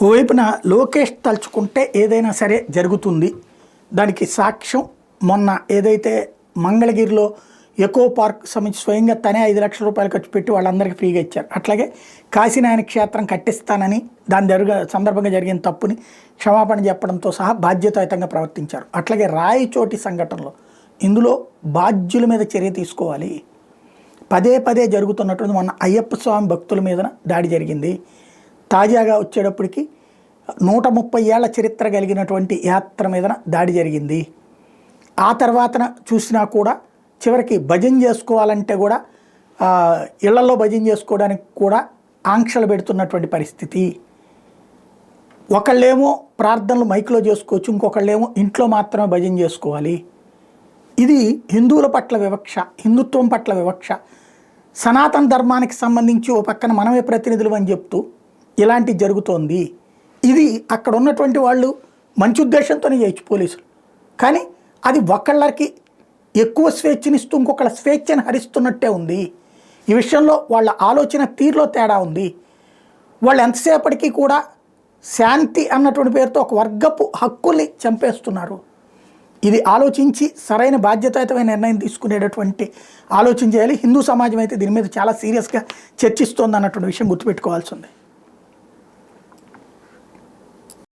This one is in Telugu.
ఓవైపున లోకేష్ తలుచుకుంటే ఏదైనా సరే జరుగుతుంది. దానికి సాక్ష్యం మొన్న ఏదైతే మంగళగిరిలో ఎకో పార్క్ సంబంధించి స్వయంగా తనే 5 లక్షల రూపాయలు ఖర్చు పెట్టి వాళ్ళందరికీ ఫ్రీగా ఇచ్చారు. అట్లాగే కాశీనాయన క్షేత్రం కట్టిస్తానని దాని సందర్భంగా జరిగిన తప్పుని క్షమాపణ చెప్పడంతో సహా బాధ్యతాయుతంగా ప్రవర్తించారు. అట్లాగే రాయచోటి సంఘటనలో ఇందులో బాధ్యుల మీద చర్య తీసుకోవాలి. పదే పదే జరుగుతున్నటువంటి మొన్న అయ్యప్ప స్వామి భక్తుల మీద దాడి జరిగింది. తాజాగా వచ్చేటప్పటికి 130 ఏళ్ల చరిత్ర కలిగినటువంటి యాత్ర మీద దాడి జరిగింది. ఆ తర్వాతన చూసినా కూడా చివరికి భజన చేసుకోవాలంటే కూడా ఇళ్లలో భజన చేసుకోవడానికి కూడా ఆంక్షలు పెడుతున్నటువంటి పరిస్థితి. ఒకళ్ళేమో ప్రార్థనలు మైక్లో చేసుకోవచ్చు, ఇంకొకళ్ళేమో ఇంట్లో మాత్రమే భజన చేసుకోవాలి. ఇది హిందువుల పట్ల వివక్ష, హిందుత్వం పట్ల వివక్ష. సనాతన ధర్మానికి సంబంధించి ఓ పక్కన మనమే ప్రతినిధులు అని చెప్తూ ఇలాంటి జరుగుతోంది. ఇది అక్కడ ఉన్నటువంటి వాళ్ళు మంచి ఉద్దేశంతోనే చేయొచ్చు పోలీసులు, కానీ అది ఒకళ్ళకి ఎక్కువ స్వేచ్ఛనిస్తూ ఇంకొకళ్ళ స్వేచ్ఛను హరిస్తున్నట్టే ఉంది. ఈ విషయంలో వాళ్ళ ఆలోచన తీరులో తేడా ఉంది. వాళ్ళు ఎంతసేపటికి కూడా శాంతి అన్నటువంటి పేరుతో ఒక వర్గపు హక్కుల్ని చంపేస్తున్నారు. ఇది ఆలోచించి సరైన బాధ్యతాయుతమైన నిర్ణయం తీసుకునేటటువంటి ఆలోచన చేయాలి. హిందూ సమాజం అయితే దీని మీద చాలా సీరియస్గా చర్చిస్తోంది అన్నటువంటి విషయం గుర్తుపెట్టుకోవాల్సి ఉంది.